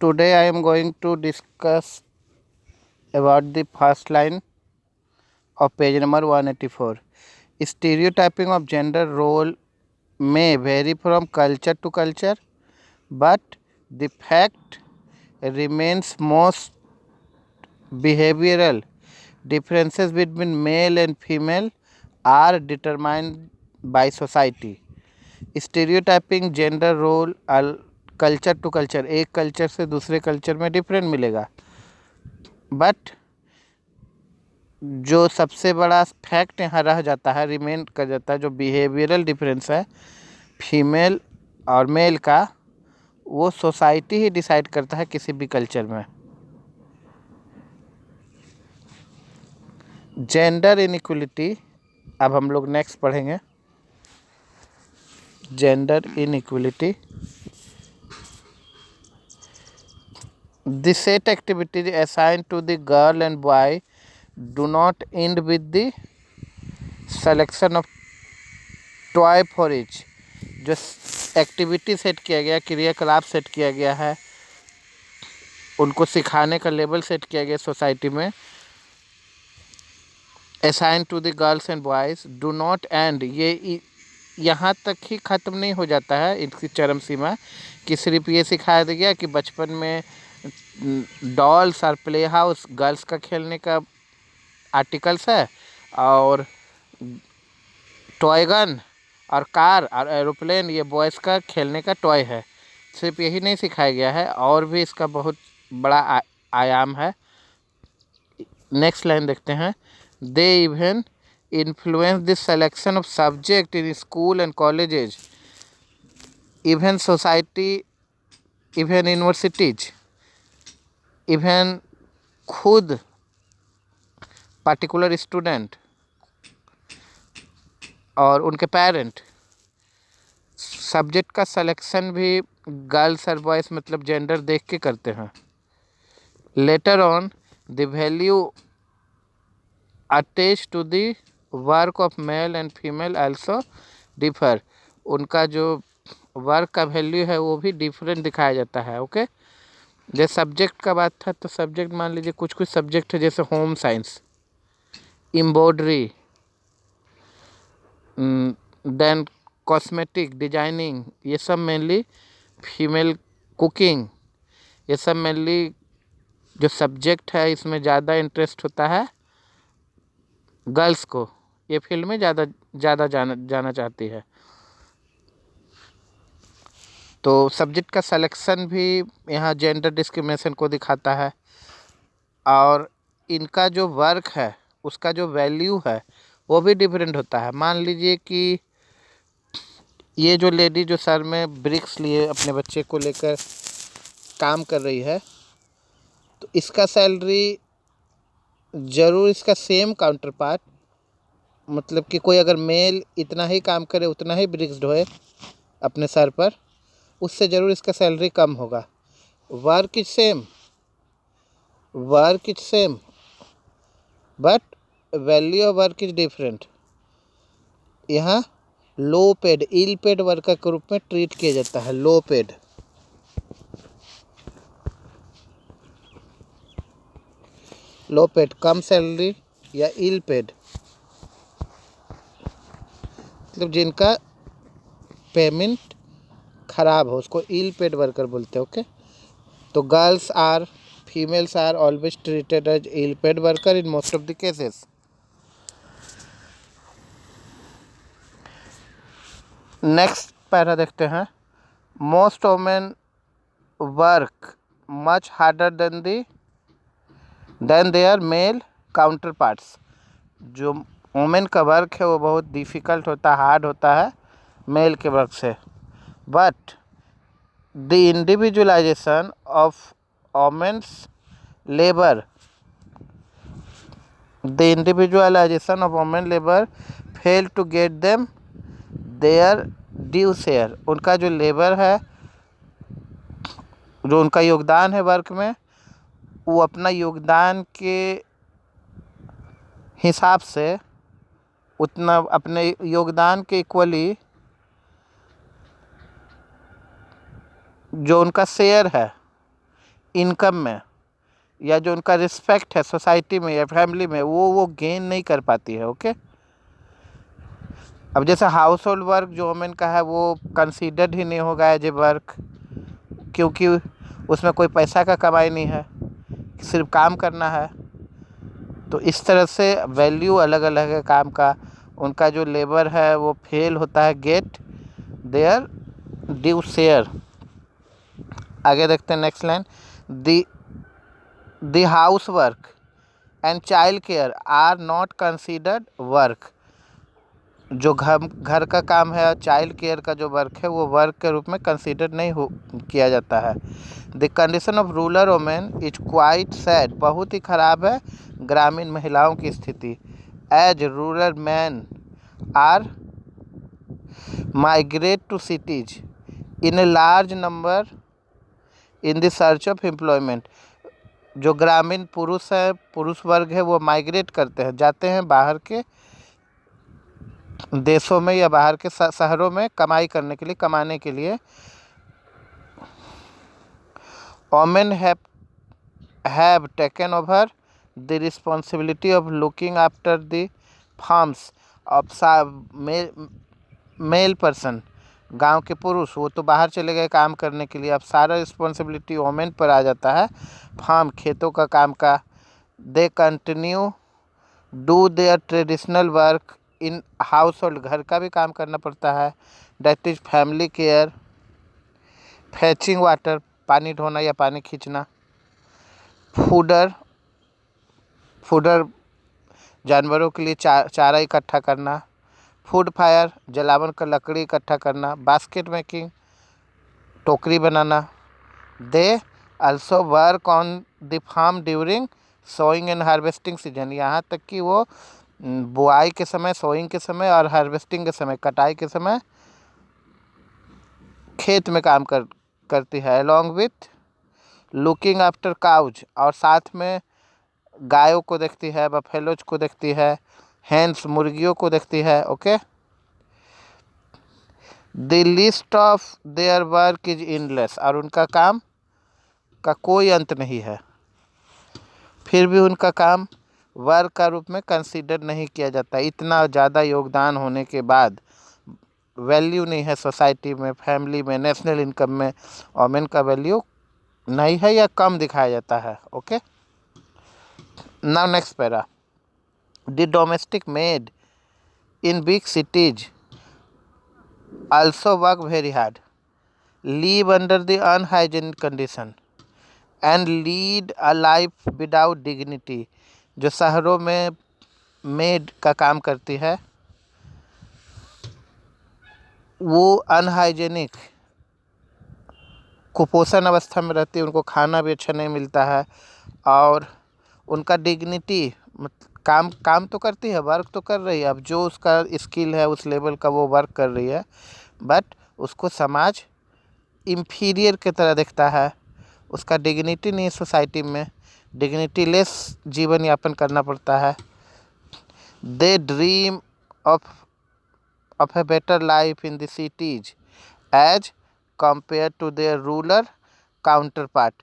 Today I am going to discuss about the first line of page number 184. Stereotyping of gender role may vary from culture to culture, but the fact remains most behavioral differences between male and female are determined by society. Stereotyping gender role culture to culture, एक culture से दूसरे culture में different मिलेगा, but जो सबसे बड़ा fact यहाँ रह जाता है, रिमेन कर जाता है, जो बिहेवियरल डिफरेंस है फीमेल और मेल का, वो सोसाइटी ही डिसाइड करता है किसी भी कल्चर में। जेंडर इनइक्वलिटी, अब हम लोग नेक्स्ट पढ़ेंगे gender inequality. The set activities assigned to the girl and boy do not end with the selection of toy for each। जो एक्टिविटी सेट किया गया, क्रियाकलाप सेट किया गया है, उनको सिखाने का लेवल सेट किया गया सोसाइटी में, assign to the girls and boys do not end, ये यहाँ तक ही ख़त्म नहीं हो जाता है इसकी चरम सीमा कि सिर्फ ये सिखाया गया कि बचपन में डॉल्स और प्ले हाउस गर्ल्स का खेलने का आर्टिकल्स है, और टॉय गन और कार और एरोप्लेन ये बॉयज़ का खेलने का टॉय है। सिर्फ यही नहीं सिखाया गया है, और भी इसका बहुत बड़ा आयाम है। नेक्स्ट लाइन देखते हैं। They even influence the selection of subject in school and colleges, even society, even universities, even खुद पर्टिकुलर स्टूडेंट और उनके पेरेंट सब्जेक्ट का सिलेक्शन भी गर्ल्स और बॉयज़ मतलब जेंडर देख के करते हैं। Later on the value attach to the work of male and female also differ, उनका जो वर्क का वैल्यू है वो भी डिफरेंट दिखाया जाता है। ओके, जैसे सब्जेक्ट का बात था तो सब्जेक्ट मान लीजिए कुछ कुछ सब्जेक्ट है जैसे home science, embroidery, then cosmetic designing, ये सब मेनली फीमेल, कुकिंग, ये सब मेनली जो सब्जेक्ट है इसमें ज़्यादा इंटरेस्ट होता है गर्ल्स को, ये फील्ड में ज़्यादा जाना चाहती है। तो सब्जेक्ट का सिलेक्शन भी यहाँ जेंडर डिस्क्रिमिनेशन को दिखाता है, और इनका जो वर्क है उसका जो वैल्यू है वो भी डिफरेंट होता है। मान लीजिए कि ये जो लेडी जो सर में ब्रिक्स लिए अपने बच्चे को लेकर काम कर रही है, तो इसका सैलरी ज़रूर इसका सेम काउंटर पार्ट, मतलब कि कोई अगर मेल इतना ही काम करे, उतना ही ब्रिक्स ढोए अपने सर पर, उससे ज़रूर इसका सैलरी कम होगा। Work is same, work is same, but value of work is different. यहाँ लो पेड, इल पेड वर्कर के रूप में ट्रीट किया जाता है। लो पेड, लो पेड कम सैलरी, या इल पेड मतलब जिनका पेमेंट खराब हो उसको इल पेड वर्कर बोलते हैं। ओके, तो girls are, females are always treated as ill paid worker in most of the cases. Next para देखते हैं। Most women work much harder than their male counterparts, जो women का work है वो बहुत डिफ़िकल्ट होता है, हार्ड होता है मेल के वर्क से। But the individualisation of women's labour, the individualisation of women labour fail to get them their due share, उनका जो लेबर है, जो उनका योगदान है वर्क में, वो अपना योगदान के हिसाब से उतना अपने योगदान के इक्वली जो उनका शेयर है इनकम में या जो उनका रिस्पेक्ट है सोसाइटी में या फैमिली में वो गेन नहीं कर पाती है। ओके, अब जैसे हाउस होल्ड वर्क जो वुमेन का है वो कंसीडर्ड ही नहीं होगा एज ए वर्क, क्योंकि उसमें कोई पैसा का कमाई नहीं है, सिर्फ काम करना है। तो इस तरह से वैल्यू अलग अलग है काम का। उनका जो लेबर है वो फेल होता है गेट देयर ड्यू शेयर। आगे देखते हैं next line, the house work and child care are not considered work. जो घर का काम है, चाइल्ड केयर का जो वर्क है वो वर्क के रूप में कंसीडर नहीं किया जाता है। The condition of rural women is quite sad, बहुत ही ख़राब है ग्रामीण महिलाओं की स्थिति। As rural man are migrate to cities in a large number in the search of employment. जो ग्रामीण पुरुष है, पुरुष वर्ग है, वो माइग्रेट करते हैं, जाते हैं बाहर के देशों में या बाहर के शहरों में कमाई करने के लिए, कमाने के लिए। Women have taken over the responsibility of looking after the farms of male person. गांव के पुरुष वो तो बाहर चले गए काम करने के लिए, अब सारा रिस्पॉन्सिबिलिटी वोमेन पर आ जाता है, फार्म खेतों का काम का। They continue do their traditional work in house hold, घर का भी काम करना पड़ता है। That is family care, फैचिंग water, पानी ढोना या पानी खींचना। फूडर जानवरों के लिए चारा इकट्ठा करना। फूड फायर, जलावन का लकड़ी इकट्ठा करना। बास्केट मेकिंग, टोकरी बनाना। They also work on the farm during sowing and harvesting season, यहाँ तक कि वो बुआई के समय, सोइंग के समय और हार्वेस्टिंग के समय, कटाई के समय खेत में काम करती है। Along with looking after cows, और साथ में गायों को देखती है, बफेलोज को देखती है, हैंस मुर्गियों को देखती है। Okay, the list of their work is endless, और उनका काम का कोई अंत नहीं है, फिर भी उनका काम वर्क का रूप में कंसीडर नहीं किया जाता। इतना ज़्यादा योगदान होने के बाद वैल्यू नहीं है सोसाइटी में, फैमिली में, नेशनल इनकम में वोमेन का वैल्यू नहीं है या कम दिखाया जाता है। Okay, now next para, the domestic made in big cities also work very hard, live under the unhygienic condition and lead a life without dignity। जो शहरों में मेड का काम करती है वो अनहाइजेनिक, कुपोषण अवस्था में रहती है, उनको खाना भी अच्छा नहीं मिलता है, और उनका डिग्निटी, काम तो करती है, वर्क तो कर रही है, अब जो उसका स्किल है उस लेवल का वो वर्क कर रही है, बट उसको समाज इंफीरियर की तरह देखता है, उसका डिग्निटी नहीं है सोसाइटी में, डिग्निटी लेस जीवन यापन करना पड़ता है। They dream of a better life in the cities as compare to their rural counterpart.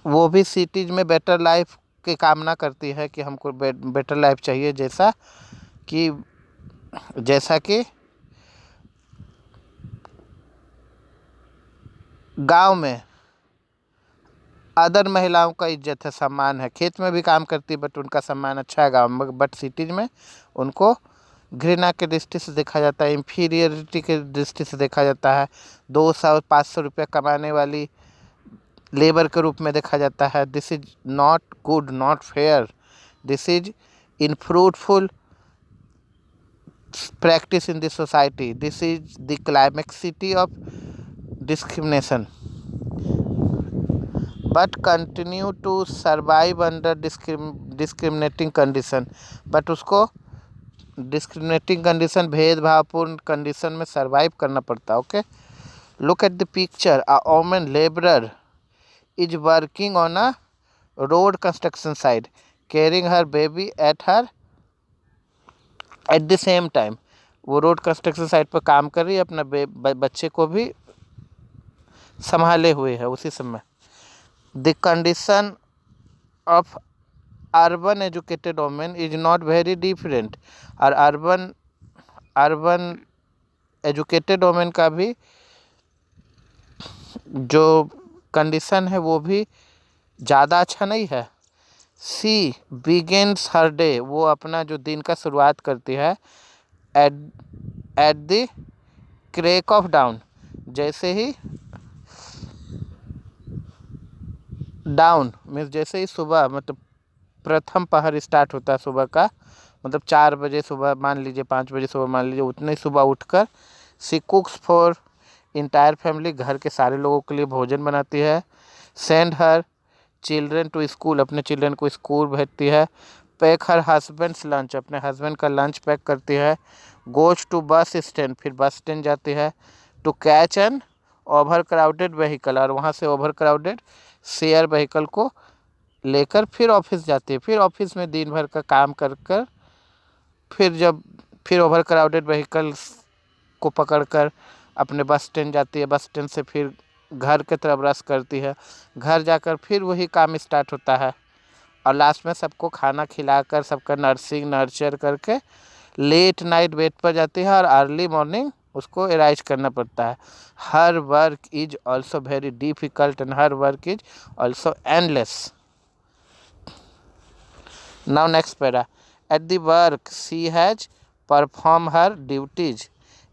वो भी सिटीज में बेटर लाइफ की कामना करती है कि हमको बेटर लाइफ चाहिए, जैसा कि गांव में अदर महिलाओं का इज्जत है, सम्मान है, खेत में भी काम करती है बट उनका सम्मान अच्छा है गांव में, बट सिटीज में उनको घृणा के दृष्टि से देखा जाता है, इंफीरियरिटी के दृष्टि से देखा जाता है, 200-500 रुपया कमाने वाली लेबर के रूप में देखा जाता है। This is not good, not fair, this is unfruitful practice in the society. This is the climaxity of discrimination, but continue to survive under discriminating condition। but उसको discriminating condition, भेदभावपूर्ण कंडीशन में survive करना पड़ता है। Okay, look at the picture, a woman laborer is working on a road construction site, carrying her baby at the same time। वो road construction site पर काम कर रही है, अपना बच्चे को भी संभाले हुए है उसी समय। The condition of urban educated women is not very different. और अर्बन एजुकेटेड वोमेन का भी जो कंडीशन है वो भी ज़्यादा अच्छा नहीं है। सी बिगिन्स हर डे, वो अपना जो दिन का शुरुआत करती है at the crack of down, जैसे ही डाउन मीन्स जैसे ही सुबह, मतलब प्रथम पहर स्टार्ट होता है सुबह का, मतलब 4 बजे सुबह मान लीजिए, 5 बजे सुबह मान लीजिए, उतने ही सुबह उठकर she cooks for entire family, घर के सारे लोगों के लिए भोजन बनाती है। Send her children to school, अपने चिल्ड्रन को स्कूल भेजती है। पैक हर हस्बैंड्स लंच, अपने हस्बैंड का लंच पैक करती है। गोज टू बस स्टैंड, फिर बस स्टैंड जाती है। To catch an overcrowded vehicle, और वहाँ से ओवर क्राउडेड शेयर व्हीकल को लेकर फिर ऑफिस जाती है। फिर ऑफिस में दिन भर का काम कर कर फिर ओवर क्राउडेड व्हीकल्स को पकड़कर अपने बस स्टैंड जाती है। बस स्टैंड से फिर घर की तरफ रस करती है। घर जाकर फिर वही काम स्टार्ट होता है, और लास्ट में सबको खाना खिलाकर सबका नर्चर करके लेट नाइट बेड पर जाती है, और अर्ली मॉर्निंग उसको एराइज करना पड़ता है। Her work is also very difficult and her work is also endless. Now next para. At the work she has perform her duties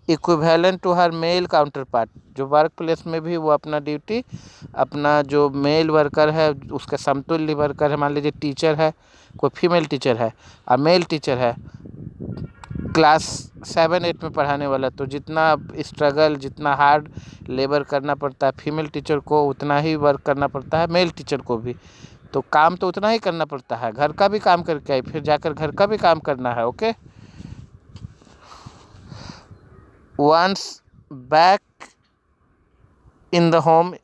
equivalent to her male counterpart, जो workplace में भी वो अपना duty अपना जो mail worker है उसके समतुल्य वर्कर है। मान लीजिए टीचर है, कोई फीमेल टीचर है और मेल टीचर है, क्लास 7-8 में पढ़ाने वाला, तो जितना स्ट्रगल, जितना हार्ड लेबर करना पड़ता है फीमेल टीचर को, उतना ही वर्क करना पड़ता है मेल टीचर को भी। तो काम तो उतना ही करना पड़ता है, घर का भी काम करके आई, फिर जाकर घर का भी काम करना है। Okay, once back in the home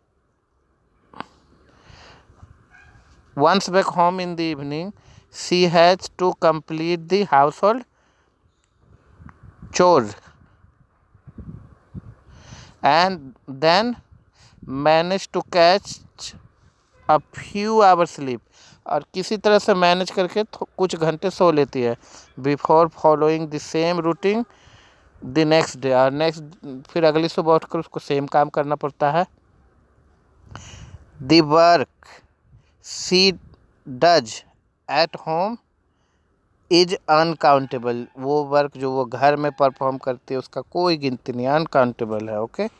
once back home in the evening she has to complete the household chores and then manage to catch a few hours sleep, और किसी तरह से मैनेज करके कुछ घंटे सो लेती है। Before following the same routine the next day, और फिर अगली सुबह उठकर उसको सेम काम करना पड़ता है। The work she does at home is uncountable, वो वर्क जो वो घर में परफॉर्म करती है उसका कोई गिनती नहीं, अनकाउंटेबल है। Okay,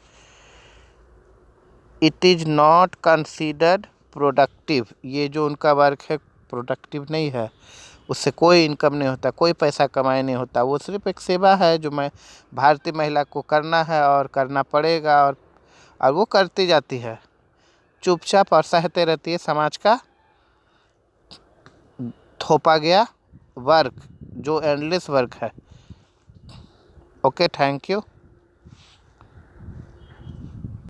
it is not considered productive, ये जो उनका वर्क है प्रोडक्टिव नहीं है, उससे कोई इनकम नहीं होता, कोई पैसा कमाई नहीं होता, वो सिर्फ एक सेवा है जो मैं भारतीय महिला को करना है और करना पड़ेगा, और वो करती जाती है, चुपचाप और सहते रहती है समाज का थोपा गया वर्क जो एंडलेस वर्क है। Okay, thank you.